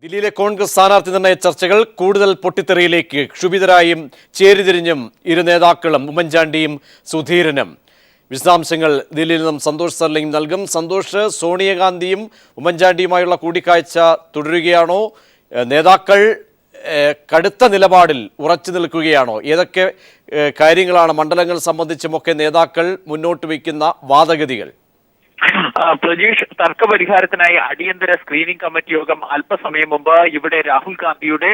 ദില്ലിയിലെ കോൺഗ്രസ് സ്ഥാനാർത്ഥി നിർണയ ചർച്ചകൾ കൂടുതൽ പൊട്ടിത്തെറിയിലേക്ക്. ക്ഷുഭിതരായും ചേരിതിരിഞ്ഞും ഇരു നേതാക്കളും ഉമ്മൻചാണ്ടിയും സുധീരനും. വിശദാംശങ്ങൾ ദില്ലിയിൽ നിന്നും സന്തോഷ് സർലിംഗ് നൽകും. സന്തോഷ്, സോണിയാഗാന്ധിയും ഉമ്മൻചാണ്ടിയുമായുള്ള കൂടിക്കാഴ്ച തുടരുകയാണോ? നേതാക്കൾ കടുത്ത നിലപാടിൽ ഉറച്ചു നിൽക്കുകയാണോ? ഏതൊക്കെ കാര്യങ്ങളാണ് മണ്ഡലങ്ങൾ സംബന്ധിച്ചുമൊക്കെ നേതാക്കൾ മുന്നോട്ട് വയ്ക്കുന്ന വാദഗതികൾ? പ്രജീഷ്, തർക്കപരിഹാരത്തിനായി അടിയന്തര സ്ക്രീനിംഗ് കമ്മിറ്റി യോഗം അല്പസമയം മുമ്പ് ഇവിടെ രാഹുൽ ഗാന്ധിയുടെ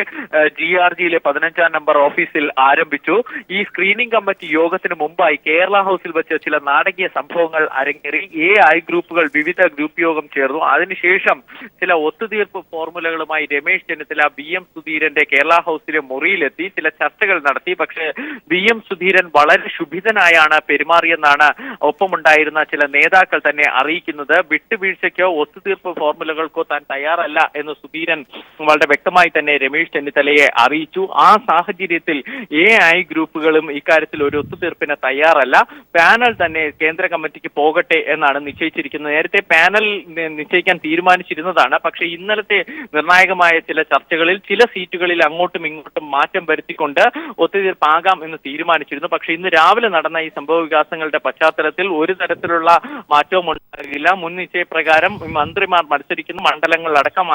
GRGയിലെ 15-ാം നമ്പർ ഓഫീസിൽ ആരംഭിച്ചു. ഈ സ്ക്രീനിംഗ് കമ്മിറ്റി യോഗത്തിന് മുമ്പായി കേരള ഹൗസിൽ വെച്ച് ചില നാടകീയ സംഭവങ്ങൾ അരങ്ങേറി. AI ഗ്രൂപ്പുകൾ വിവിധ ഗ്രൂപ്പ് യോഗം ചേർന്നു. അതിനുശേഷം ചില ഒത്തുതീർപ്പ് ഫോർമുലകളുമായി രമേശ് ചെന്നിത്തല BM സുധീരന്റെ കേരള ഹൗസിലെ മുറിയിലെത്തി ചില ചർച്ചകൾ നടത്തി. പക്ഷേ BM സുധീരൻ വളരെ ക്ഷുഭിതനായാണ് പെരുമാറിയെന്നാണ് ഒപ്പമുണ്ടായിരുന്ന ചില നേതാക്കൾ തന്നെ അറിയിക്കുന്നത്. വിട്ടുവീഴ്ചയ്ക്കോ ഒത്തുതീർപ്പ് ഫോർമുലകൾക്കോ താൻ തയ്യാറല്ല എന്ന് സുധീരൻ വളരെ വ്യക്തമായി തന്നെ രമേശ് ചെന്നിത്തലയെ അറിയിച്ചു. ആ സാഹചര്യത്തിൽ AI ഗ്രൂപ്പുകളും ഇക്കാര്യത്തിൽ ഒരു ഒത്തുതീർപ്പിന് തയ്യാറല്ല. പാനൽ തന്നെ കേന്ദ്ര കമ്മിറ്റിക്ക് പോകട്ടെ എന്നാണ് നിശ്ചയിച്ചിരിക്കുന്നത്. നേരത്തെ പാനൽ നിശ്ചയിക്കാൻ തീരുമാനിച്ചിരുന്നതാണ്. പക്ഷേ ഇന്നലത്തെ നിർണായകമായ ചില ചർച്ചകളിൽ ചില സീറ്റുകളിൽ അങ്ങോട്ടും ഇങ്ങോട്ടും മാറ്റം വരുത്തിക്കൊണ്ട് ഒത്തുതീർപ്പാകാം എന്ന് തീരുമാനിച്ചിരുന്നു. പക്ഷേ ഇന്ന് രാവിലെ നടന്ന ഈ സംഭവ വികാസങ്ങളുടെ പശ്ചാത്തലത്തിൽ ഒരു തരത്തിലുള്ള മാറ്റവും ഉണ്ടാകില്ല. മുൻ നിശ്ചയപ്രകാരം മന്ത്രിമാർ മത്സരിക്കുന്ന മണ്ഡലങ്ങളിലടക്കം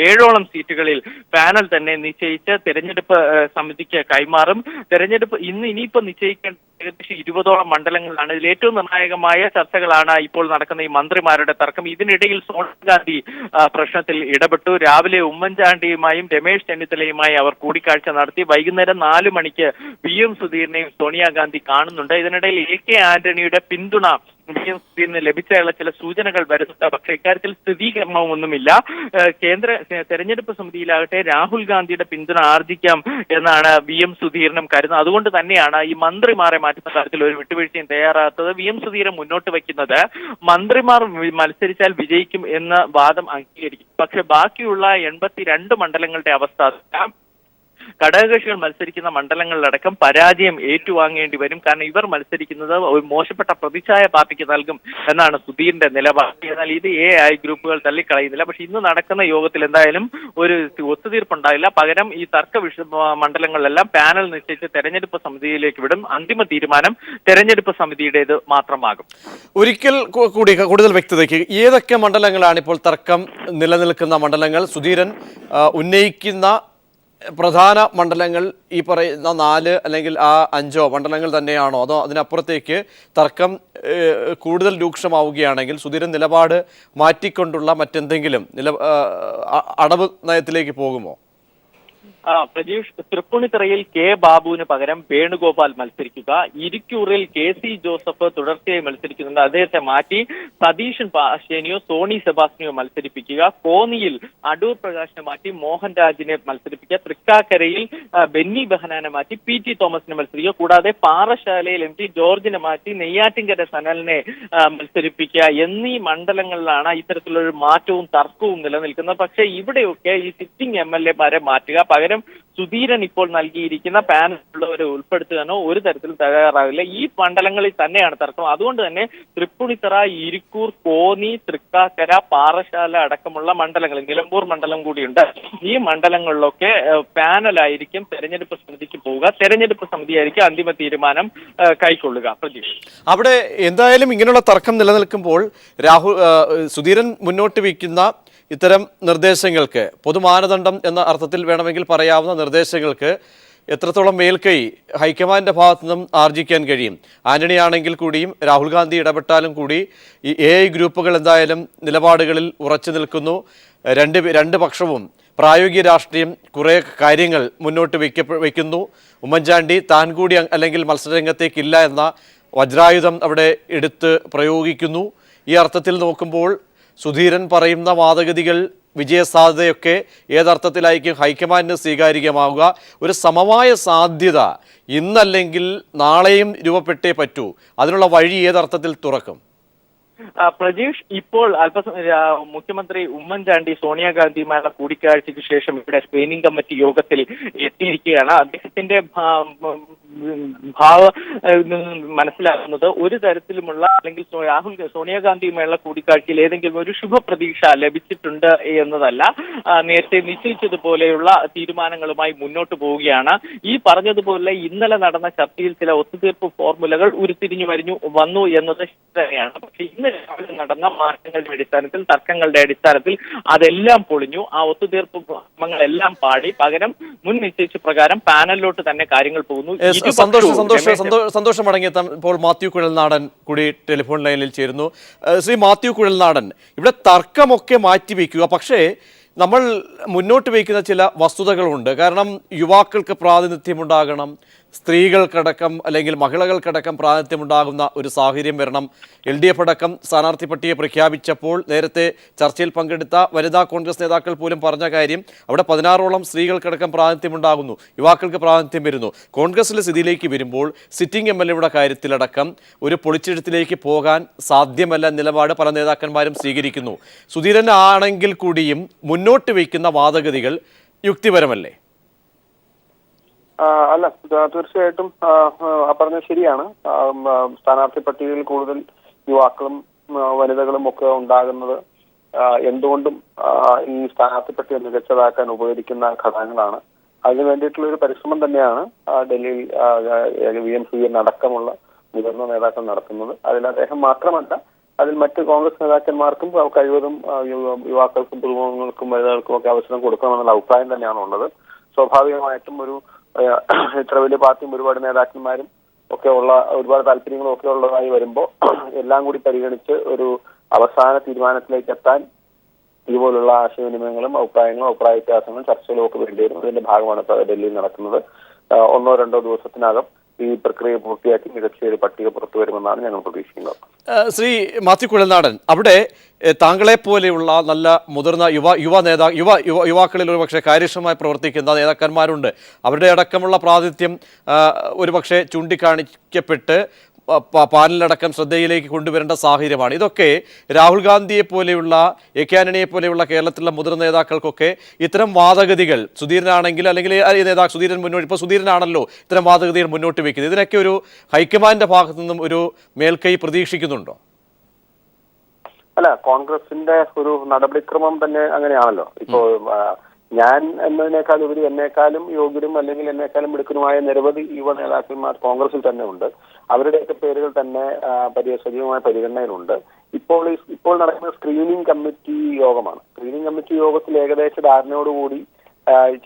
7ഓളം സീറ്റുകളിൽ പാനൽ തന്നെ നിശ്ചയിച്ച് തെരഞ്ഞെടുപ്പ് സമിതിക്ക് കൈമാറും. തെരഞ്ഞെടുപ്പ് ഇനിയിപ്പോൾ നിശ്ചയിക്കേണ്ട ഏകദേശം 20ഓളം മണ്ഡലങ്ങളിലാണ്. ഇതിൽ ഏറ്റവും നിർണായകമായ ചർച്ചകളാണ് ഇപ്പോൾ നടക്കുന്ന ഈ മന്ത്രിമാരുടെ തർക്കം. ഇതിനിടയിൽ സോണിയാഗാന്ധി പ്രശ്നത്തിൽ ഇടപെട്ടു. രാവിലെ ഉമ്മൻചാണ്ടിയുമായും രമേശ് ചെന്നിത്തലയുമായി അവർ കൂടിക്കാഴ്ച നടത്തി. വൈകുന്നേരം 4 മണിക്ക് BM സുധീരനെയും സോണിയാഗാന്ധി കാണുന്നുണ്ട്. ഇതിനിടയിൽ AK ആന്റണിയുടെ പിന്തുണ BM ലഭിച്ചുള്ള ചില സൂചനകൾ വരുന്നുണ്ട്. പക്ഷേ ഇക്കാര്യത്തിൽ സ്ഥിരീകരണമൊന്നുമില്ല. കേന്ദ്ര തെരഞ്ഞെടുപ്പ് സമിതിയിലാകട്ടെ രാഹുൽ ഗാന്ധിയുടെ പിന്തുണ ആർജിക്കാം എന്നാണ് BM സുധീരനും കരുതുന്നത്. അതുകൊണ്ട് തന്നെയാണ് ഈ മന്ത്രിമാരെ മാറ്റുന്ന കാര്യത്തിൽ ഒരു വിട്ടുവീഴ്ചയും തയ്യാറാകാത്തത്. BM സുധീരൻ മുന്നോട്ട് വയ്ക്കുന്നത് മന്ത്രിമാർ മത്സരിച്ചാൽ വിജയിക്കും എന്ന വാദം അംഗീകരിക്കും. പക്ഷെ ബാക്കിയുള്ള 82 മണ്ഡലങ്ങളുടെ അവസ്ഥ ഘടകകക്ഷികൾ മത്സരിക്കുന്ന മണ്ഡലങ്ങളിലടക്കം പരാജയം ഏറ്റുവാങ്ങേണ്ടി വരും. കാരണം ഇവർ മത്സരിക്കുന്നത് ഒരു മോശപ്പെട്ട പ്രതിച്ഛായ പാർട്ടിക്ക് നൽകും എന്നാണ് സുധീറിന്റെ നിലപാട്. എന്നാൽ ഇത് AI ഗ്രൂപ്പുകൾ തള്ളിക്കളയുന്നില്ല. പക്ഷെ ഇന്ന് നടക്കുന്ന യോഗത്തിൽ എന്തായാലും ഒരു ഒത്തുതീർപ്പുണ്ടാവില്ല. പകരം ഈ തർക്ക മണ്ഡലങ്ങളിലെല്ലാം പാനൽ നിശ്ചയിച്ച് തെരഞ്ഞെടുപ്പ് സമിതിയിലേക്ക് വിടും. അന്തിമ തീരുമാനം തെരഞ്ഞെടുപ്പ് സമിതിയുടേത് മാത്രമാകും. ഒരിക്കൽ കൂടി കൂടുതൽ വ്യക്തതയ്ക്ക്, ഏതൊക്കെ മണ്ഡലങ്ങളാണ് ഇപ്പോൾ തർക്കം നിലനിൽക്കുന്ന മണ്ഡലങ്ങൾ? സുധീരൻ ഉന്നയിക്കുന്ന പ്രധാന മണ്ഡലങ്ങൾ ഈ പറയുന്ന 4 അല്ലെങ്കിൽ 5 മണ്ഡലങ്ങൾ തന്നെയാണോ? അതോ അതിനപ്പുറത്തേക്ക് തർക്കം കൂടുതൽ രൂക്ഷമാവുകയാണെങ്കിൽ സുധീരൻ നിലപാട് മാറ്റിക്കൊണ്ടുള്ള മറ്റെന്തെങ്കിലും അടവ് നയത്തിലേക്ക് പോകുമോ? പ്രജീഷ്, തൃപ്പൂണിത്തുറയിൽ K ബാബുവിന് പകരം വേണുഗോപാൽ മത്സരിക്കുക. ഇരിക്കൂറിൽ KC ജോസഫ് തുടർച്ചയായി മത്സരിക്കുന്നുണ്ട്. അദ്ദേഹത്തെ മാറ്റി സതീശൻ പാശ്ശേനിയോ സോണി സെബാസ്റ്റ്യനോ മത്സരിപ്പിക്കുക. കോന്നിയിൽ അടൂർ പ്രകാശിനെ മാറ്റി മോഹൻ രാജിനെ മത്സരിപ്പിക്കുക. തൃക്കാക്കരയിൽ ബെന്നി ബെഹനാനെ മാറ്റി PT തോമസിനെ മത്സരിക്കുക. കൂടാതെ പാറശാലയിൽ MT ജോർജിനെ മാറ്റി നെയ്യാറ്റിൻകര സനലിനെ മത്സരിപ്പിക്കുക എന്നീ മണ്ഡലങ്ങളിലാണ് ഇത്തരത്തിലൊരു മാറ്റവും തർക്കവും നിലനിൽക്കുന്നത്. പക്ഷേ ഇവിടെയൊക്കെ ഈ സിറ്റിംഗ് MLA മാറ്റുക, പകരം സുധീരൻ ഇപ്പോൾ നൽകിയിരിക്കുന്ന പാനലുള്ളവരെ ഉൾപ്പെടുത്തുവാനോ ഒരു തരത്തിലും തയ്യാറാവില്ല. ഈ മണ്ഡലങ്ങളിൽ തന്നെയാണ് തർക്കം. അതുകൊണ്ട് തന്നെ തൃപ്പൂണിത്തറ, ഇരിക്കൂർ, കോന്നി, തൃക്കാക്കര, പാറശാല അടക്കമുള്ള മണ്ഡലങ്ങൾ, നിലമ്പൂർ മണ്ഡലം കൂടിയുണ്ട്. ഈ മണ്ഡലങ്ങളിലൊക്കെ പാനലായിരിക്കും തെരഞ്ഞെടുപ്പ് സമിതിക്ക് പോവുക. തെരഞ്ഞെടുപ്പ് സമിതിയായിരിക്കും അന്തിമ തീരുമാനം കൈക്കൊള്ളുക. പ്രതീക്ഷ അവിടെ എന്തായാലും ഇങ്ങനെയുള്ള തർക്കം നിലനിൽക്കുമ്പോൾ സുധീരൻ മുന്നോട്ട് വയ്ക്കുന്ന ഇത്തരം നിർദ്ദേശങ്ങൾക്ക്, പൊതുമാനദണ്ഡം എന്ന അർത്ഥത്തിൽ വേണമെങ്കിൽ പറയാവുന്ന നിർദ്ദേശങ്ങൾക്ക് എത്രത്തോളം മേൽക്കൈ ഹൈക്കമാൻഡിൻ്റെ ഭാഗത്തു നിന്നും ആർജിക്കാൻ കഴിയും? ആന്റണി ആണെങ്കിൽ കൂടിയും രാഹുൽ ഗാന്ധി ഇടപെട്ടാലും കൂടി ഈ AI ഗ്രൂപ്പുകൾ എന്തായാലും നിലപാടുകളിൽ ഉറച്ചു നിൽക്കുന്നു. രണ്ട് പക്ഷവും പ്രായോഗിക രാഷ്ട്രീയം കുറേ കാര്യങ്ങൾ മുന്നോട്ട് വയ്ക്കുന്നു. ഉമ്മൻചാണ്ടി താൻ കൂടി അല്ലെങ്കിൽ മത്സരരംഗത്തേക്കില്ല എന്ന വജ്രായുധം അവിടെ എടുത്ത് പ്രയോഗിക്കുന്നു. ഈ അർത്ഥത്തിൽ നോക്കുമ്പോൾ സുധീരൻ പറയുന്ന വാദഗതികൾ, വിജയസാധ്യതയൊക്കെ ഏതർത്ഥത്തിലായിരിക്കും ഹൈക്കമാൻഡിന് സ്വീകാര്യമാവുക? ഒരു സമമായ സാധ്യത ഇന്നല്ലെങ്കിൽ നാളെയും രൂപപ്പെട്ടേ പറ്റൂ. അതിനുള്ള വഴി ഏതർത്ഥത്തിൽ തുറക്കും? പ്രജീഷ്, ഇപ്പോൾ മുഖ്യമന്ത്രി ഉമ്മൻചാണ്ടി സോണിയാഗാന്ധിയുമായുള്ള കൂടിക്കാഴ്ചയ്ക്ക് ശേഷം ഇവിടെ സ്ക്രീനിംഗ് കമ്മിറ്റി യോഗത്തിൽ എത്തിയിരിക്കുകയാണ്. അദ്ദേഹത്തിന്റെ ഭാവ മനസ്സിലാക്കുന്നത് ഒരു തരത്തിലുമുള്ള അല്ലെങ്കിൽ സോണിയാഗാന്ധിയുമായുള്ള കൂടിക്കാഴ്ചയിൽ ഏതെങ്കിലും ഒരു ശുഭപ്രതീക്ഷ ലഭിച്ചിട്ടുണ്ട് എന്നതല്ല. നേരത്തെ നിശ്ചയിച്ചതുപോലെയുള്ള തീരുമാനങ്ങളുമായി മുന്നോട്ട് പോവുകയാണ്. ഈ പറഞ്ഞതുപോലെ ഇന്നലെ നടന്ന ചർച്ചയിൽ ചില ഒത്തുതീർപ്പ് ഫോർമുലകൾ ഉരുത്തിരിഞ്ഞു വന്നു എന്നത് ശരിയാണ്. പക്ഷെ ഇന്ന് രാവിലെ നടന്ന മാറ്റങ്ങളുടെ അടിസ്ഥാനത്തിൽ, തർക്കങ്ങളുടെ അടിസ്ഥാനത്തിൽ അതെല്ലാം പൊളിഞ്ഞു. ആ ഒത്തുതീർപ്പ് ശ്രമങ്ങളെല്ലാം പാടി പകരം മുൻ നിശ്ചയിച്ച പ്രകാരം പാനലിലോട്ട് തന്നെ കാര്യങ്ങൾ പോകുന്നു. സന്തോഷം മടങ്ങിയെത്താൻ ഇപ്പോൾ മാത്യു കുഴൽനാടൻ കൂടി ടെലിഫോൺ ലൈനിൽ ചേരുന്നു. ശ്രീ മാത്യു കുഴൽനാടൻ, ഇവിടെ തർക്കമൊക്കെ മാറ്റിവെക്കുക, പക്ഷേ നമ്മൾ മുന്നോട്ട് വയ്ക്കുന്ന ചില വസ്തുതകളുണ്ട്. കാരണം യുവാക്കൾക്ക് പ്രാതിനിധ്യമുണ്ടാകണം, സ്ത്രീകൾക്കടക്കം അല്ലെങ്കിൽ മഹിളകൾക്കടക്കം പ്രാതിനിധ്യമുണ്ടാകുന്ന ഒരു സാഹചര്യം വരണം. LDF അടക്കം സ്ഥാനാർത്ഥി പട്ടിക പ്രഖ്യാപിച്ചപ്പോൾ നേരത്തെ ചർച്ചയിൽ പങ്കെടുത്ത വനിതാ കോൺഗ്രസ് നേതാക്കൾ പോലും പറഞ്ഞ കാര്യം അവിടെ 16ഓളം സ്ത്രീകൾക്കടക്കം പ്രാതിനിധ്യമുണ്ടാകുന്നു, യുവാക്കൾക്ക് പ്രാതിനിധ്യം വരുന്നു. കോൺഗ്രസിലെ സ്ഥിതിയിലേക്ക് വരുമ്പോൾ സിറ്റിംഗ് MLA കാര്യത്തിലടക്കം ഒരു പൊളിച്ചെഴുത്തിലേക്ക് പോകാൻ സാധ്യമല്ല നിലപാട് പല നേതാക്കന്മാരും സ്വീകരിക്കുന്നു. സുധീരൻ ആണെങ്കിൽ കൂടിയും മുന്നോട്ട് വയ്ക്കുന്ന വാദഗതികൾ യുക്തിപരമല്ലേ? അല്ല, തീർച്ചയായിട്ടും പറഞ്ഞത് ശരിയാണ്. സ്ഥാനാർത്ഥി പട്ടികയിൽ കൂടുതൽ യുവാക്കളും വനിതകളും ഒക്കെ ഉണ്ടാകുന്നത് എന്തുകൊണ്ടും ഈ സ്ഥാനാർത്ഥി പട്ടിക മികച്ചതാക്കാൻ ഉപകരിക്കുന്ന ഘടകങ്ങളാണ്. അതിനു വേണ്ടിയിട്ടുള്ള ഒരു പരിശ്രമം തന്നെയാണ് ഡൽഹിയിൽ VM സുധീരൻ അടക്കമുള്ള മുതിർന്ന നേതാക്കൾ നടത്തുന്നത്. അതിൽ അദ്ദേഹം മാത്രമല്ല, അതിൽ മറ്റ് കോൺഗ്രസ് നേതാക്കന്മാർക്കും കഴിവതും യുവാക്കൾക്കും പുതുമുഖങ്ങൾക്കും വനിതകൾക്കും ഒക്കെ അവസരം കൊടുക്കണമെന്നുള്ള അഭിപ്രായം തന്നെയാണ് ഉള്ളത്. സ്വാഭാവികമായിട്ടും ഒരു ഇത്ര വലിയ പാർട്ടിയും ഒരുപാട് നേതാക്കന്മാരും ഒക്കെ ഉള്ള ഒരുപാട് താല്പര്യങ്ങളും ഒക്കെ ഉള്ളതായി വരുമ്പോൾ എല്ലാം കൂടി പരിഗണിച്ച് ഒരു അവസാന തീരുമാനത്തിലേക്ക് എത്താൻ ഇതുപോലുള്ള ആശയവിനിമയങ്ങളും അഭിപ്രായ വ്യത്യാസങ്ങളും ചർച്ചകളും ഒക്കെ വേണ്ടിവരും. അതിന്റെ ഭാഗമാണ് ഇപ്പോൾ ഡൽഹിയിൽ നടക്കുന്നത്. 1-2 ദിവസത്തിനകം ഈ പ്രക്രിയ പൂർത്തിയാക്കി മികച്ച ഒരു പട്ടിക പുറത്തു വരുമെന്നാണ് ഞങ്ങൾ പ്രതീക്ഷിക്കുന്നത്. ശ്രീ മാത്യു കുഴൽനാടൻ, അവിടെ താങ്കളെ പോലെയുള്ള നല്ല മുതിർന്ന യുവാക്കളിൽ ഒരുപക്ഷെ കാര്യക്ഷമമായി പ്രവർത്തിക്കുന്ന നേതാക്കന്മാരുണ്ട്. അവരുടെ അടക്കമുള്ള പ്രാതിനിധ്യം ഒരുപക്ഷെ ചൂണ്ടിക്കാണിക്കപ്പെട്ട് പാനലടക്കം ശ്രദ്ധയിലേക്ക് കൊണ്ടുവരേണ്ട സാഹചര്യമാണ്. ഇതൊക്കെ രാഹുൽ ഗാന്ധിയെ പോലെയുള്ള AK ആന്റണിയെ പോലെയുള്ള കേരളത്തിലുള്ള മുതിർന്ന നേതാക്കൾക്കൊക്കെ ഇത്തരം വാദഗതികൾ സുധീരനാണെങ്കിൽ അല്ലെങ്കിൽ സുധീരൻ മുന്നോട്ട് ഇപ്പോൾ സുധീരനാണല്ലോ ഇത്തരം വാദഗതികൾ മുന്നോട്ട് വയ്ക്കുന്നത്, ഇതിനൊക്കെ ഒരു ഹൈക്കമാൻഡിന്റെ ഭാഗത്തു നിന്നും ഒരു മേൽക്കൈ പ്രതീക്ഷിക്കുന്നുണ്ടോ? അല്ല, കോൺഗ്രസിന്റെ ഒരു നടപടിക്രമം തന്നെ അങ്ങനെയാണല്ലോ. ഇപ്പോ ഞാൻ എന്നതിനേക്കാൾ ഉപരി എന്നേക്കാളും യോഗ്യരും അല്ലെങ്കിൽ എന്നേക്കാളും മിടുക്കനുമായ നിരവധി യുവ നേതാക്കന്മാർ കോൺഗ്രസിൽ തന്നെ ഉണ്ട്. അവരുടെയൊക്കെ പേരുകൾ തന്നെ സജീവമായ പരിഗണനയിലുണ്ട്. ഇപ്പോൾ നടക്കുന്ന സ്ക്രീനിംഗ് കമ്മിറ്റി യോഗമാണ്. സ്ക്രീനിംഗ് കമ്മിറ്റി യോഗത്തിൽ ഏകദേശ ധാരണയോടുകൂടി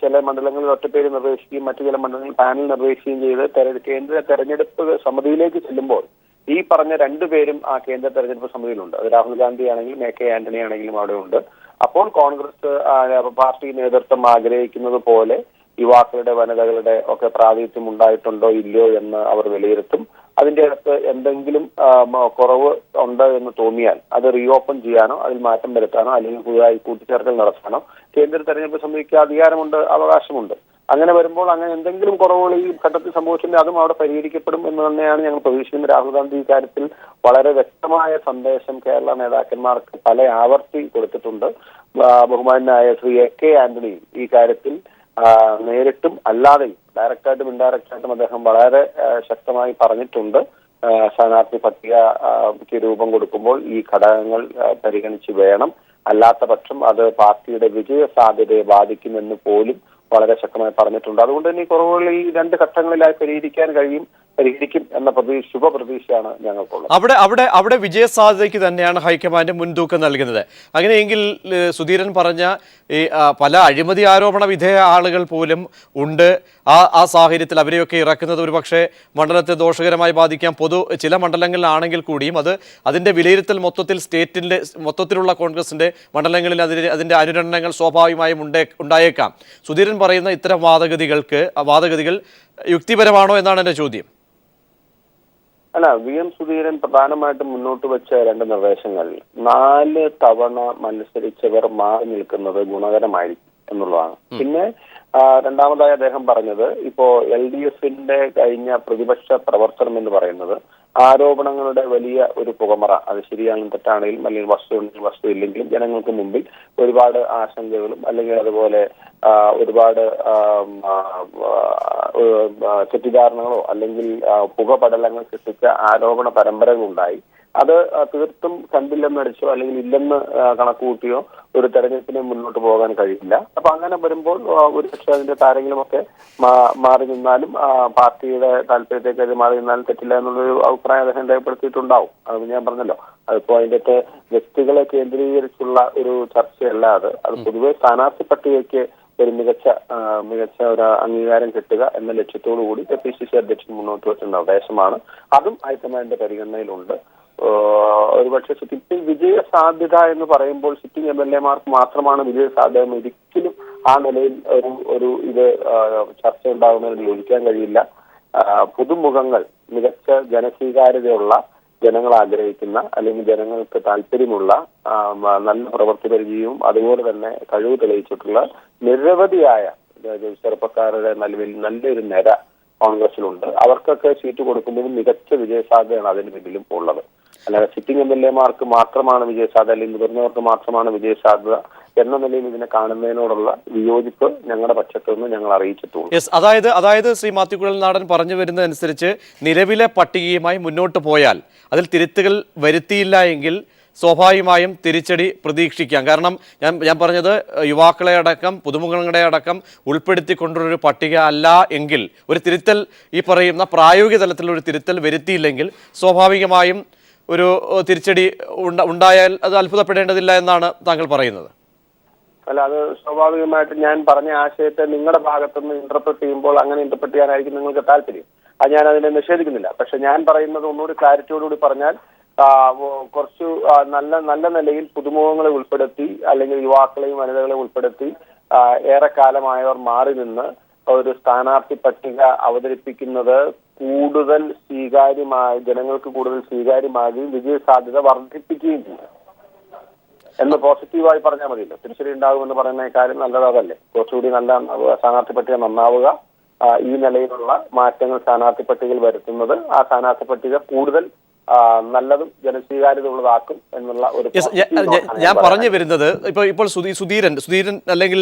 ചില മണ്ഡലങ്ങളിൽ ഒറ്റപ്പേര് നിർദ്ദേശിക്കുകയും മറ്റു ചില മണ്ഡലങ്ങളിൽ പാനൽ നിർദ്ദേശിക്കുകയും ചെയ്ത് കേന്ദ്ര തെരഞ്ഞെടുപ്പ് സമിതിയിലേക്ക് ചെല്ലുമ്പോൾ ഈ പറഞ്ഞ 2 പേരും ആ കേന്ദ്ര തെരഞ്ഞെടുപ്പ് സമിതിയിലുണ്ട്. അത് രാഹുൽ ഗാന്ധി ആണെങ്കിലും AK ആന്റണി ആണെങ്കിലും അവിടെ ഉണ്ട്. അപ്പോൾ കോൺഗ്രസ് പാർട്ടി നേതൃത്വം ആഗ്രഹിക്കുന്നത് പോലെ യുവാക്കളുടെ വനിതകളുടെ ഒക്കെ പ്രാതിനിധ്യം ഉണ്ടായിട്ടുണ്ടോ ഇല്ലയോ എന്ന് അവർ വിലയിരുത്തും. അതിന്റെ അകത്ത് എന്തെങ്കിലും കുറവ് ഉണ്ട് എന്ന് തോന്നിയാൽ അത് റീഓപ്പൺ ചെയ്യാനോ അതിൽ മാറ്റം വരുത്താനോ അല്ലെങ്കിൽ പുതുതായി കൂട്ടിച്ചേർക്കൽ നടത്താനോ കേന്ദ്ര തെരഞ്ഞെടുപ്പ് സമിതിക്ക് അധികാരമുണ്ട്, അവകാശമുണ്ട്. അങ്ങനെ വരുമ്പോൾ അങ്ങനെ എന്തെങ്കിലും കുറവുകൾ ഈ ഘട്ടത്തിൽ സംഭവിച്ചിട്ടുണ്ടെങ്കിൽ അതും അവിടെ പരിഹരിക്കപ്പെടും എന്ന് തന്നെയാണ് ഞങ്ങൾ പ്രതീക്ഷിക്കുന്നത്. രാഹുൽ ഗാന്ധി ഇക്കാര്യത്തിൽ വളരെ വ്യക്തമായ സന്ദേശം കേരള നേതാക്കന്മാർക്ക് പല ആവർത്തി കൊടുത്തിട്ടുണ്ട്. ബഹുമാനായ ശ്രീ AK ആന്റണി ഈ കാര്യത്തിൽ നേരിട്ടും അല്ലാതെയും ഡയറക്റ്റായിട്ടും ഇൻഡയറക്റ്റായിട്ടും അദ്ദേഹം വളരെ ശക്തമായി പറഞ്ഞിട്ടുണ്ട്. സ്ഥാനാർത്ഥി പട്ടികയ്ക്ക് രൂപം കൊടുക്കുമ്പോൾ ഈ ഘടകങ്ങൾ പരിഗണിച്ച് വേണം, അല്ലാത്ത പക്ഷം അത് പാർട്ടിയുടെ വിജയ സാധ്യതയെ ബാധിക്കുമെന്ന് പോലും വളരെ ശക്തമായി പറഞ്ഞിട്ടുണ്ട്. അതുകൊണ്ട് തന്നെ ഈ കുറവുകൾ ഈ 2 ഘട്ടങ്ങളിലായി പരിഹരിക്കും എന്ന ശുഭപ്രതീക്ഷയാണ് ഞങ്ങൾക്കുള്ളത്. അവിടെ വിജയ സാധ്യതയ്ക്ക് തന്നെയാണ് ഹൈക്കമാൻഡ് മുൻതൂക്കം നൽകുന്നത്. അങ്ങനെയെങ്കിൽ സുധീരൻ പറഞ്ഞ ഈ പല അഴിമതി ആരോപണ വിധേയ ആളുകൾ പോലും ഉണ്ട്. ആ സാഹചര്യത്തിൽ അവരെയൊക്കെ ഇറക്കുന്നത് ഒരുപക്ഷെ മണ്ഡലത്തെ ദോഷകരമായി ബാധിക്കാം. ചില മണ്ഡലങ്ങളിലാണെങ്കിൽ കൂടിയും അതിന്റെ വിലയിരുത്തൽ മൊത്തത്തിലുള്ള കോൺഗ്രസിന്റെ മണ്ഡലങ്ങളിൽ അതിന്റെ അനുരണനങ്ങൾ സ്വാഭാവികമായും ഉണ്ടായേക്കാം. സുധീരൻ പറയുന്ന ഇത്തരം വാദഗതികൾ യുക്തിപരമാണോ എന്നാണ് എന്റെ ചോദ്യം. അല്ല, VM സുധീരൻ പ്രധാനമായിട്ടും മുന്നോട്ട് വെച്ച 2 നിർദ്ദേശങ്ങൾ 4 തവണ മത്സരിച്ചവർ മാറി നിൽക്കുന്നത് ഗുണകരമായിരിക്കും എന്നുള്ളതാണ്. പിന്നെ രണ്ടാമതായി അദ്ദേഹം പറഞ്ഞത് ഇപ്പോ LDFന്റെ കഴിഞ്ഞ പ്രതിപക്ഷ പ്രവർത്തനം എന്ന് പറയുന്നത് ആരോപണങ്ങളുടെ വലിയ ഒരു പുകമറ, അത് ശരിയാണെങ്കിലും തെറ്റാണെങ്കിലും അല്ലെങ്കിൽ വസ്തു ഇല്ലെങ്കിലും ജനങ്ങൾക്ക് മുമ്പിൽ ഒരുപാട് ആശങ്കകളും അല്ലെങ്കിൽ അതുപോലെ ഒരുപാട് തെറ്റിദ്ധാരണകളോ അല്ലെങ്കിൽ പുകപടലങ്ങൾ സൃഷ്ടിച്ച ആരോപണ പരമ്പരകളുണ്ടായി. അത് തീർത്തും കണ്ടില്ലെന്നടിച്ചോ അല്ലെങ്കിൽ ഇല്ലെന്ന് കണക്കുകൂട്ടിയോ ഒരു തെരഞ്ഞെടുപ്പിനെ മുന്നോട്ട് പോകാൻ കഴിയില്ല. അപ്പൊ അങ്ങനെ വരുമ്പോൾ ഒരുപക്ഷെ അതിന്റെ താരെങ്കിലുമൊക്കെ മാറി നിന്നാലും പാർട്ടിയുടെ താല്പര്യത്തേക്ക് മാറി നിന്നാലും തെറ്റില്ല എന്നുള്ളൊരു അഭിപ്രായം അദ്ദേഹം രേഖപ്പെടുത്തിയിട്ടുണ്ടാവും. അത് ഞാൻ പറഞ്ഞല്ലോ, അതിപ്പോ അതിന്റെ വ്യക്തികളെ കേന്ദ്രീകരിച്ചുള്ള ഒരു ചർച്ചയല്ലാതെ അത് പൊതുവെ സ്ഥാനാർത്ഥി പട്ടികയ്ക്ക് ഒരു മികച്ച ഒരു അംഗീകാരം കിട്ടുക എന്ന ലക്ഷ്യത്തോടു കൂടി KPCC അധ്യക്ഷൻ മുന്നോട്ട് വെച്ച നിർദ്ദേശമാണ്. അതും ഹൈക്കമാൻഡിന്റെ പരിഗണനയിലുണ്ട്. ഒരുപക്ഷെ സിറ്റിംഗ് വിജയ സാധ്യത എന്ന് പറയുമ്പോൾ സിറ്റിംഗ് MLA-മാർക്ക് മാത്രമാണ് വിജയ സാധ്യത എന്ന് ഒരിക്കലും ആ നിലയിൽ ഒരു ഇത് ചർച്ച ഉണ്ടാകുന്നതിന് യോജിക്കാൻ കഴിയില്ല. പുതുമുഖങ്ങൾ, മികച്ച ജനസ്വീകാര്യതയുള്ള, ജനങ്ങൾ ആഗ്രഹിക്കുന്ന അല്ലെങ്കിൽ ജനങ്ങൾക്ക് താല്പര്യമുള്ള നല്ല പ്രവൃത്തി പരിചയവും അതുപോലെ തന്നെ കഴിവ് തെളിയിച്ചിട്ടുള്ള നിരവധിയായ ചെറുപ്പക്കാരുടെ നല്ലൊരു നിര കോൺഗ്രസിലുണ്ട്. അവർക്കൊക്കെ സീറ്റ് കൊടുക്കുമ്പോഴും മികച്ച വിജയസാധ്യതയാണ് അതിന് പിന്നിലും ഉള്ളത്. അല്ലാതെ സിറ്റിംഗ് MLA-മാർക്ക് മാത്രമാണ് വിജയസാധ്യത അല്ലെങ്കിൽ മുതിർന്നവർക്ക് മാത്രമാണ് വിജയസാധ്യത എന്ന നിലയിൽ ഇതിനെ കാണുന്നതിനോടുള്ള വിയോജിപ്പ് ഞങ്ങളുടെ പക്ഷത്തു നിന്ന് ഞങ്ങൾ അറിയിച്ചിട്ടുള്ളൂ. യെസ്, അതായത് ശ്രീ മാത്യു കുഴൽനാടൻ പറഞ്ഞു വരുന്നതനുസരിച്ച് നിലവിലെ പട്ടികയുമായി മുന്നോട്ട് പോയാൽ അതിൽ തിരുത്തുകൾ വരുത്തിയില്ല എങ്കിൽ സ്വാഭാവികമായും തിരിച്ചടി പ്രതീക്ഷിക്കാം. കാരണം ഞാൻ പറഞ്ഞത് യുവാക്കളെ അടക്കം പുതുമുഖങ്ങളെ അടക്കം ഉൾപ്പെടുത്തിക്കൊണ്ടൊരു പട്ടിക അല്ല എങ്കിൽ ഒരു തിരുത്തൽ, ഈ പറയുന്ന പ്രായോഗിക തലത്തിലൊരു തിരുത്തൽ വരുത്തിയില്ലെങ്കിൽ സ്വാഭാവികമായും ഒരു തിരിച്ചടി ഉണ്ടായാൽ അത് അത്ഭുതപ്പെടേണ്ടതില്ല എന്നാണ് താങ്കൾ പറയുന്നത്. അല്ല, അത് സ്വാഭാവികമായിട്ട് ഞാൻ പറഞ്ഞ ആശയത്തെ നിങ്ങളുടെ ഭാഗത്തുനിന്ന് ഇന്റർപ്രറ്റ് ചെയ്യുമ്പോൾ അങ്ങനെ ഇന്റർപ്രറ്റ് ചെയ്യാനായിരിക്കും നിങ്ങൾക്ക് താല്പര്യം. അത് ഞാൻ അതിനെ നിഷേധിക്കുന്നില്ല. പക്ഷെ ഞാൻ പറയുന്നത് ഒന്നുകൂടി ക്ലാരിറ്റിയോടുകൂടി പറഞ്ഞാൽ കുറച്ചു നല്ല നിലയിൽ പുതുമുഖങ്ങളെ ഉൾപ്പെടുത്തി അല്ലെങ്കിൽ യുവാക്കളെയും വനിതകളെയും ഉൾപ്പെടുത്തി ഏറെക്കാലമായവർ മാറി നിന്ന് ഒരു സ്ഥാനാർത്ഥി പട്ടിക അവതരിപ്പിക്കുന്നത് കൂടുതൽ സ്വീകാര്യമായി, ജനങ്ങൾക്ക് കൂടുതൽ സ്വീകാര്യമാകുകയും വിജയ സാധ്യത വർദ്ധിപ്പിക്കുകയും ചെയ്യും എന്ന് പോസിറ്റീവായി പറഞ്ഞാൽ മതിയല്ലോ. തിരിച്ചടി ഉണ്ടാകുമെന്ന് പറയുന്ന കാര്യം നല്ലതല്ലേ? കുറച്ചുകൂടി നല്ല സ്ഥാനാർത്ഥി പട്ടിക നന്നാവുക, ഈ നിലയിലുള്ള മാറ്റങ്ങൾ സ്ഥാനാർത്ഥി പട്ടികയിൽ വരുത്തുന്നത് ആ സ്ഥാനാർത്ഥി പട്ടിക കൂടുതൽ നല്ലതും ജനസ്വീകാര്യത ഉള്ളതാക്കും എന്നുള്ള ഒരു ഞാൻ പറഞ്ഞു വരുന്നത് ഇപ്പോൾ സുധീരൻ അല്ലെങ്കിൽ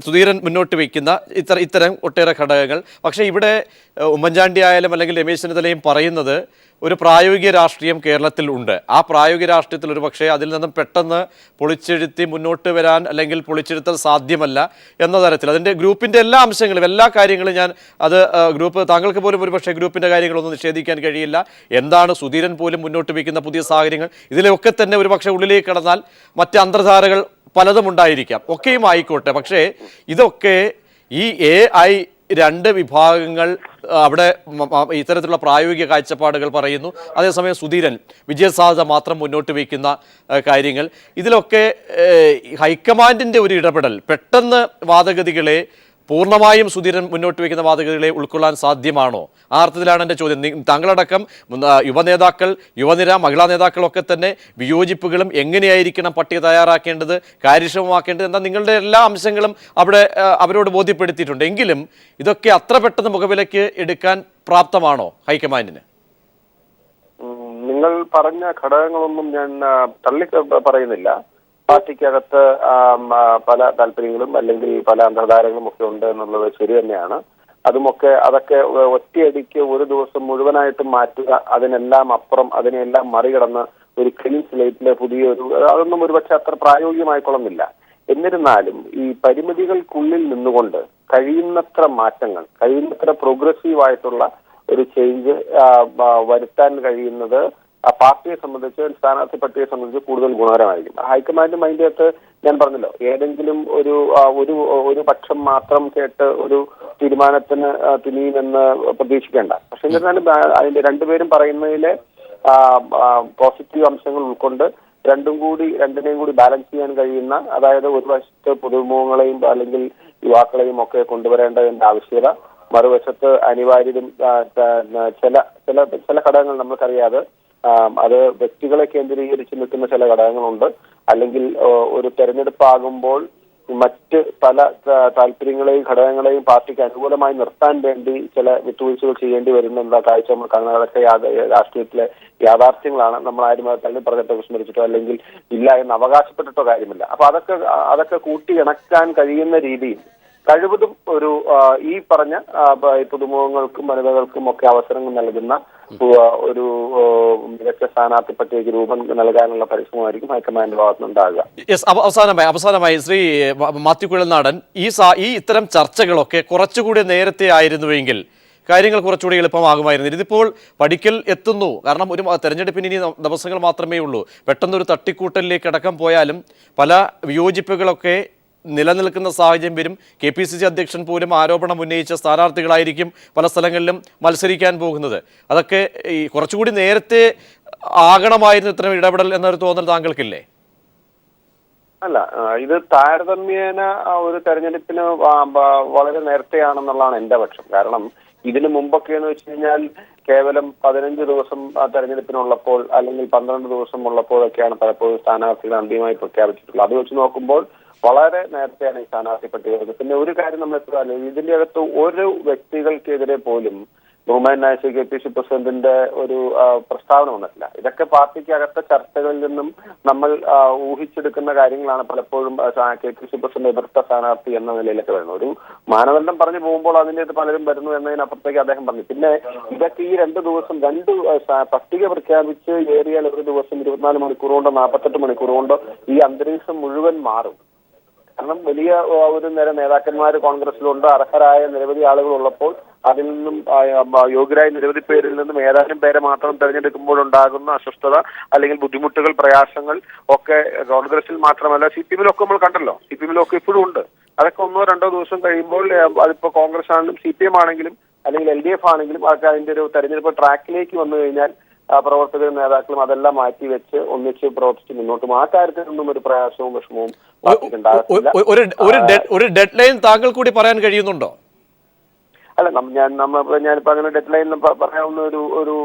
സുധീരൻ മുന്നോട്ട് വയ്ക്കുന്ന ഇത്തരം ഒട്ടേറെ ഘടകങ്ങൾ. പക്ഷേ ഇവിടെ ഉമ്മൻചാണ്ടി ആയാലും അല്ലെങ്കിൽ രമേശ് ചെന്നിത്തലയും പറയുന്നത് ഒരു പ്രായോഗിക രാഷ്ട്രീയം കേരളത്തിൽ ഉണ്ട്. ആ പ്രായോഗിക രാഷ്ട്രീയത്തിൽ ഒരു പക്ഷേ അതിൽ നിന്നും പെട്ടെന്ന് പൊളിച്ചെഴുത്തി മുന്നോട്ട് വരാൻ അല്ലെങ്കിൽ പൊളിച്ചെഴുത്തൽ സാധ്യമല്ല എന്ന തരത്തിൽ അതിൻ്റെ ഗ്രൂപ്പിൻ്റെ എല്ലാ അംശങ്ങളും എല്ലാ കാര്യങ്ങളും ഞാൻ അത് ഗ്രൂപ്പ് താങ്കൾക്ക് പോലും ഒരു പക്ഷേ ഗ്രൂപ്പിൻ്റെ കാര്യങ്ങളൊന്നും നിഷേധിക്കാൻ കഴിയില്ല. എന്താണ് സുധീരൻ പോലും മുന്നോട്ട് വയ്ക്കുന്ന പുതിയ സാഹചര്യങ്ങൾ, ഇതിലൊക്കെ തന്നെ ഒരു പക്ഷേ ഉള്ളിലേക്ക് കടന്നാൽ മറ്റ് അന്തർധാരകൾ പലതും ഉണ്ടായിരിക്കാം. ഒക്കെയും ആയിക്കോട്ടെ. പക്ഷേ ഇതൊക്കെ ഈ രണ്ട് വിഭാഗങ്ങൾ അവിടെ ഇത്തരത്തിലുള്ള പ്രായോഗിക കാഴ്ചപ്പാടുകൾ പറയുന്നു. അതേസമയം സുധീരൻ വിജയസാധ്യത മാത്രം മുന്നോട്ട് വയ്ക്കുന്ന കാര്യങ്ങൾ, ഇതിലൊക്കെ ഹൈക്കമാൻഡിൻ്റെ ഒരു ഇടപെടൽ പെട്ടെന്ന് വാദഗതികളെ പൂർണ്ണമായും സുധീരൻ മുന്നോട്ട് വയ്ക്കുന്ന വാദഗതികളെ ഉൾക്കൊള്ളാൻ സാധ്യമാണോ? ആ അർത്ഥത്തിലാണ് എൻ്റെ ചോദ്യം. താങ്കളടക്കം യുവനേതാക്കൾ, യുവനിര, മഹിളാ നേതാക്കളൊക്കെ തന്നെ വിയോജിപ്പുകളും എങ്ങനെയായിരിക്കണം പട്ടിക തയ്യാറാക്കേണ്ടത്, കാര്യക്ഷമമാക്കേണ്ടത് എന്ന നിങ്ങളുടെ എല്ലാ അംശങ്ങളും അവിടെ അവരോട് ബോധ്യപ്പെടുത്തിയിട്ടുണ്ട്. എങ്കിലും ഇതൊക്കെ അത്ര പെട്ടെന്ന് മുഖവിലയ്ക്ക് എടുക്കാൻ പ്രാപ്തമാണോ ഹൈക്കമാൻഡിന്? നിങ്ങൾ പറഞ്ഞ ഘടകങ്ങളൊന്നും ഞാൻ തള്ളി പറയുന്നില്ല. പാർട്ടിക്കകത്ത് പല താല്പര്യങ്ങളും അല്ലെങ്കിൽ പല അന്തർധാരകളും ഒക്കെ ഉണ്ട് എന്നുള്ളത് ശരി തന്നെയാണ്. അതൊക്കെ ഒറ്റയടിക്ക് ഒരു ദിവസം മുഴുവനായിട്ടും മാറ്റുക, അതിനെല്ലാം അപ്പുറം അതിനെല്ലാം മറികടന്ന് ഒരു ക്ലീൻ സ്ലേറ്റിലെ പുതിയൊരു അതൊന്നും ഒരുപക്ഷെ അത്ര പ്രായോഗികമായിക്കൊള്ളുന്നില്ല. എന്നിരുന്നാലും ഈ പരിമിതികൾക്കുള്ളിൽ നിന്നുകൊണ്ട് കഴിയുന്നത്ര മാറ്റങ്ങൾ, കഴിയുന്നത്ര പ്രോഗ്രസീവായിട്ടുള്ള ഒരു ചേഞ്ച് വരുത്താൻ കഴിയുന്നത് പാർട്ടിയെ സംബന്ധിച്ച്, സ്ഥാനാർത്ഥി പട്ടികയെ സംബന്ധിച്ച് കൂടുതൽ ഗുണകരമായിരിക്കും. ഹൈക്കമാൻഡ് മൈൻഡിനകത്ത് ഞാൻ പറഞ്ഞല്ലോ, ഏതെങ്കിലും ഒരു പക്ഷം മാത്രം കേട്ട് ഒരു തീരുമാനത്തിന് തുനിയുമെന്ന് പ്രതീക്ഷിക്കേണ്ട. പക്ഷെ എന്നിരുന്നാലും അതിന്റെ രണ്ടുപേരും പറയുന്നതിലെ പോസിറ്റീവ് അംശങ്ങൾ ഉൾക്കൊണ്ട് രണ്ടിനെയും കൂടി ബാലൻസ് ചെയ്യാൻ കഴിയുന്ന, അതായത് ഒരു വശത്ത് പുതുമുഖങ്ങളെയും അല്ലെങ്കിൽ യുവാക്കളെയും ഒക്കെ കൊണ്ടുവരേണ്ടതിന്റെ ആവശ്യകത, മറുവശത്ത് അനിവാര്യതും ചില ഘടകങ്ങൾ നമ്മൾക്കറിയാതെ അത് വ്യക്തികളെ കേന്ദ്രീകരിച്ച് നിൽക്കുന്ന ചില ഘടകങ്ങളുണ്ട്. അല്ലെങ്കിൽ ഒരു തെരഞ്ഞെടുപ്പ് ആകുമ്പോൾ മറ്റ് പല താല്പര്യങ്ങളെയും ഘടകങ്ങളെയും പാർട്ടിക്ക് അനുകൂലമായി നിർത്താൻ വേണ്ടി ചില വിട്ടുവീഴ്ചകൾ ചെയ്യേണ്ടി വരുന്ന കാഴ്ച നമ്മൾ കാണുന്നത്. അതൊക്കെ രാഷ്ട്രീയത്തിലെ യാഥാർത്ഥ്യങ്ങളാണ്. നമ്മൾ ആരും അത് തള്ളി പറഞ്ഞിട്ടോ വിസ്മരിച്ചിട്ടോ അല്ലെങ്കിൽ ഇല്ല എന്ന് അവകാശപ്പെട്ടിട്ടോ കാര്യമില്ല. അപ്പൊ അതൊക്കെ കൂട്ടി ഇണക്കാൻ കഴിയുന്ന രീതിയിൽ കഴിവതും ഒരു ഈ പറഞ്ഞ പുതുമുഖങ്ങൾക്കും വനിതകൾക്കും ഒക്കെ അവസരങ്ങൾ നൽകുന്ന ഒരു മികച്ച സ്ഥാനാർത്ഥി പട്ടികയ്ക്ക് രൂപം നൽകാനുള്ള പരിശ്രമമായിരിക്കും ഹൈക്കമാൻഡ് ഭാഗത്തുനിന്നുണ്ടാകുക. യെസ്, അവസാനമായി ശ്രീ മാത്യു കുഴൽനാടൻ, ഈ ഇത്തരം ചർച്ചകളൊക്കെ കുറച്ചുകൂടി നേരത്തെ ആയിരുന്നുവെങ്കിൽ കാര്യങ്ങൾ കുറച്ചുകൂടി എളുപ്പമാകുമായിരുന്നു. ഇതിപ്പോൾ പഠിക്കൽ എത്തുന്നു. കാരണം ഒരു തെരഞ്ഞെടുപ്പിന് ഇനി ദിവസങ്ങൾ മാത്രമേ ഉള്ളൂ. പെട്ടെന്നൊരു തട്ടിക്കൂട്ടലിലേക്ക് അടക്കം പോയാലും പല വിയോജിപ്പുകളൊക്കെ നിലനിൽക്കുന്ന സാഹചര്യം വരും. KPCC അധ്യക്ഷൻ പോലും ആരോപണം ഉന്നയിച്ച സ്ഥാനാർത്ഥികളായിരിക്കും പല സ്ഥലങ്ങളിലും മത്സരിക്കാൻ പോകുന്നത്. അതൊക്കെ ഈ കുറച്ചുകൂടി നേരത്തെ ആകണമായിരുന്നു ഇത്തരം ഇടപെടൽ എന്നൊരു തോന്നൽ താങ്കൾക്കില്ലേ? അല്ല, ഇത് താരതമ്യേന ഒരു തെരഞ്ഞെടുപ്പിന് വളരെ നേരത്തെയാണെന്നുള്ളതാണ് എന്റെ പക്ഷം. കാരണം ഇതിനു മുമ്പൊക്കെ എന്ന് വെച്ച് കഴിഞ്ഞാൽ കേവലം 15 ദിവസം തെരഞ്ഞെടുപ്പിനുള്ളപ്പോൾ അല്ലെങ്കിൽ 12 ദിവസം ഉള്ളപ്പോഴൊക്കെയാണ് പലപ്പോഴും സ്ഥാനാർത്ഥികൾ അന്തിമമായി പ്രഖ്യാപിച്ചിട്ടുള്ളത്. അത് വെച്ച് നോക്കുമ്പോൾ വളരെ നേരത്തെയാണ് ഈ സ്ഥാനാർത്ഥി പട്ടിക വരുന്നത്. പിന്നെ ഒരു കാര്യം നമ്മൾ എത്ര ഇതിന്റെ അകത്ത് ഒരു വ്യക്തികൾക്കെതിരെ പോലും ബഹുമാനായ KPCC പ്രസിഡന്റിന്റെ ഒരു പ്രസ്താവന വന്നിട്ടില്ല. ഇതൊക്കെ പാർട്ടിക്ക് അകത്ത ചർച്ചകളിൽ നിന്നും നമ്മൾ ഊഹിച്ചെടുക്കുന്ന കാര്യങ്ങളാണ് പലപ്പോഴും KPCC പ്രസിഡന്റ് എതിർത്ത സ്ഥാനാർത്ഥി എന്ന നിലയിലൊക്കെ വരുന്നത്. ഒരു മാനദണ്ഡം പറഞ്ഞു പോകുമ്പോൾ അതിൻ്റെ പലരും വരുന്നു എന്നതിനപ്പുറത്തേക്ക് അദ്ദേഹം പറഞ്ഞു. പിന്നെ ഇതൊക്കെ ഈ 2 ദിവസം പട്ടിക പ്രഖ്യാപിച്ച് ഏറിയാൽ ഒരു ദിവസം 24 മണിക്കൂർ കൊണ്ടോ 48 മണിക്കൂർ കൊണ്ടോ ഈ അന്തരീക്ഷം മുഴുവൻ മാറും. കാരണം വലിയ ഒരു നിര നേതാക്കന്മാർ കോൺഗ്രസിലുണ്ട്. അർഹരായ നിരവധി ആളുകൾ ഉള്ളപ്പോൾ അതിൽ നിന്നും യോഗ്യരായ നിരവധി പേരിൽ നിന്നും ഏതാനും പേരെ മാത്രം തെരഞ്ഞെടുക്കുമ്പോഴുണ്ടാകുന്ന അസ്വസ്ഥത അല്ലെങ്കിൽ ബുദ്ധിമുട്ടുകൾ, പ്രയാസങ്ങൾ ഒക്കെ കോൺഗ്രസിൽ മാത്രമല്ല CPM-ലൊക്കെ നമ്മൾ കണ്ടല്ലോ. CPM-ലൊക്കെ ഇപ്പോഴും ഉണ്ട്. അതൊക്കെ 1-2 ദിവസം കഴിയുമ്പോൾ അതിപ്പോ കോൺഗ്രസ് ആണെങ്കിലും CPM ആണെങ്കിലും അല്ലെങ്കിൽ LDF ആണെങ്കിലും അതൊക്കെ അതിന്റെ ഒരു തെരഞ്ഞെടുപ്പ് ട്രാക്കിലേക്ക് വന്നു കഴിഞ്ഞാൽ പ്രവർത്തകരും നേതാക്കളും അതെല്ലാം മാറ്റിവെച്ച് ഒന്നിച്ച് പ്രവർത്തിച്ച് മുന്നോട്ട് പോകും. ആ കാര്യത്തിലൊന്നും ഒരു പ്രയാസവും വിഷമവും ഒരു ഡെഡ് ലൈൻ താങ്കൾ കൂടി പറയാൻ കഴിയുന്നുണ്ടോ? അല്ല, ഞാനിപ്പോ അങ്ങനെ ഡെഡ് ലൈൻ പറയാവുന്ന ഒരു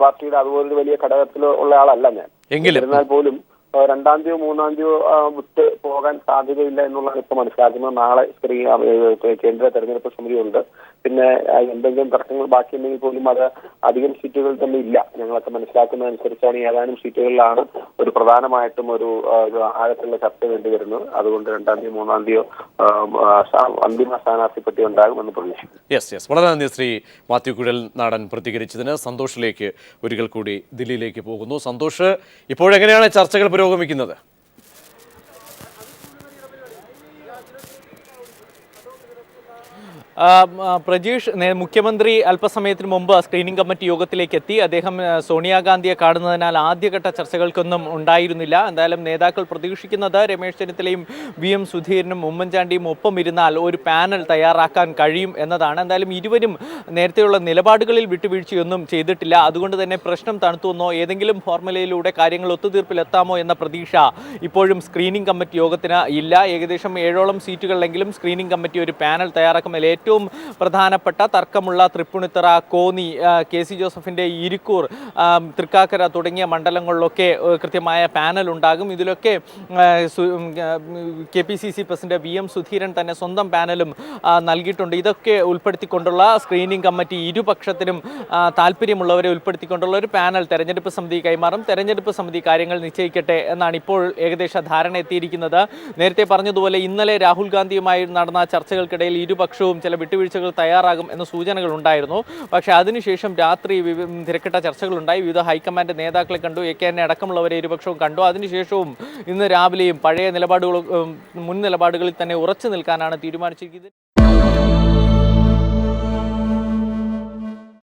പാർട്ടിയുടെ അതുപോലൊരു വലിയ ഘടകത്തിൽ ഉള്ള ആളല്ല ഞാൻ. എന്നാൽ പോലും 2-ാം തീയതിയോ 3-ാം തീയതിയോ വിട്ട് പോകാൻ സാധ്യതയില്ല എന്നുള്ളതാണ് ഇപ്പൊ മനസ്സിലാക്കുന്നത്. നാളെ കേന്ദ്ര തെരഞ്ഞെടുപ്പ് സമിതിയുണ്ട്. പിന്നെ എന്തെങ്കിലും തർക്കങ്ങൾ ബാക്കിയുണ്ടെങ്കിൽ പോലും അത് അധികം സീറ്റുകൾ തന്നെ ഇല്ല. ഞങ്ങളൊക്കെ മനസ്സിലാക്കുന്നതനുസരിച്ചാണ് ഏതാനും സീറ്റുകളിലാണ് ഒരു പ്രധാനമായിട്ടും ഒരു ആഴത്തുള്ള ചർച്ച വേണ്ടി വരുന്നത്. അതുകൊണ്ട് 2-ാം തീയതി 3-ാം തീയതിയോ അന്തിമ സ്ഥാനാർത്ഥി പട്ടിക ഉണ്ടാകുമെന്ന് പ്രതീക്ഷിക്കുന്നു. യെസ്, വളരെ നന്ദി ശ്രീ മാത്യു കുഴൽനാടൻ പ്രതികരിച്ചതിന്. സന്തോഷിലേക്ക് ഒരിക്കൽ കൂടി ദില്ലിയിലേക്ക് പോകുന്നു. സന്തോഷ്, ഇപ്പോഴെങ്ങനെയാണ് ചർച്ചകൾ പുരോഗമിക്കുന്നത്? പ്രജീഷ്, മുഖ്യമന്ത്രി അല്പസമയത്തിന് മുമ്പ് സ്ക്രീനിംഗ് കമ്മിറ്റി യോഗത്തിലേക്ക് എത്തി. അദ്ദേഹം സോണിയാഗാന്ധിയെ കാണുന്നതിനാൽ ആദ്യഘട്ട ചർച്ചകൾക്കൊന്നും ഉണ്ടായിരുന്നില്ല. എന്തായാലും നേതാക്കൾ പ്രതീക്ഷിക്കുന്നത് രമേശ് ചെന്നിത്തലയും VM സുധീരനും ഉമ്മൻചാണ്ടിയും ഒപ്പം ഇരുന്നാൽ ഒരു പാനൽ തയ്യാറാക്കാൻ കഴിയും എന്നതാണ്. എന്തായാലും ഇരുവരും നേരത്തെയുള്ള നിലപാടുകളിൽ വിട്ടുവീഴ്ചയൊന്നും ചെയ്തിട്ടില്ല. അതുകൊണ്ട് തന്നെ പ്രശ്നം തണുത്തുവന്നോ, ഏതെങ്കിലും ഫോർമുലയിലൂടെ കാര്യങ്ങൾ ഒത്തുതീർപ്പിലെത്താമോ എന്ന പ്രതീക്ഷ ഇപ്പോഴും സ്ക്രീനിംഗ് കമ്മിറ്റി യോഗത്തിന് ഇല്ല. ഏകദേശം 7ഓളം സീറ്റുകളിലെങ്കിലും സ്ക്രീനിംഗ് കമ്മിറ്റി ഒരു പാനൽ തയ്യാറാക്കുമ്പോൾ ഏറ്റവും പ്രധാനപ്പെട്ട തർക്കമുള്ള തൃപ്പൂണിത്തറ, കോന്നി, KC ജോസഫിൻ്റെ ഇരിക്കൂർ, തൃക്കാക്കര തുടങ്ങിയ മണ്ഡലങ്ങളിലൊക്കെ കൃത്യമായ പാനൽ ഉണ്ടാകും. ഇതിലൊക്കെ KPCC പ്രസിഡന്റ് VM സുധീരൻ തന്നെ സ്വന്തം പാനലും നൽകിയിട്ടുണ്ട്. ഇതൊക്കെ ഉൾപ്പെടുത്തിക്കൊണ്ടുള്ള സ്ക്രീനിംഗ് കമ്മിറ്റി ഇരുപക്ഷത്തിനും താല്പര്യമുള്ളവരെ ഉൾപ്പെടുത്തിക്കൊണ്ടുള്ള ഒരു പാനൽ തെരഞ്ഞെടുപ്പ് സമിതി കൈമാറും. തെരഞ്ഞെടുപ്പ് സമിതി കാര്യങ്ങൾ നിശ്ചയിക്കട്ടെ എന്നാണ് ഇപ്പോൾ ഏകദേശ ധാരണ എത്തിയിരിക്കുന്നത്. നേരത്തെ പറഞ്ഞതുപോലെ ഇന്നലെ രാഹുൽ ഗാന്ധിയുമായി നടന്ന ചർച്ചകൾക്കിടയിൽ ഇരുപക്ഷവും ചില വിട്ടുവീഴ്ചകൾ തയ്യാറാകും എന്ന സൂചനകൾ ഉണ്ടായിരുന്നു. പക്ഷേ അതിനുശേഷം രാത്രി തിരക്കിട്ട ചർച്ചകളുണ്ടായി. വിവിധ ഹൈക്കമാൻഡ് നേതാക്കളെ കണ്ടു, AK ആന്റണി അടക്കമുള്ളവരെ ഇരുപക്ഷവും കണ്ടു. അതിനുശേഷവും ഇന്ന് രാവിലെയും പഴയ മുൻ നിലപാടുകളിൽ തന്നെ ഉറച്ചു നിൽക്കാനാണ് തീരുമാനിച്ചിരിക്കുന്നത്.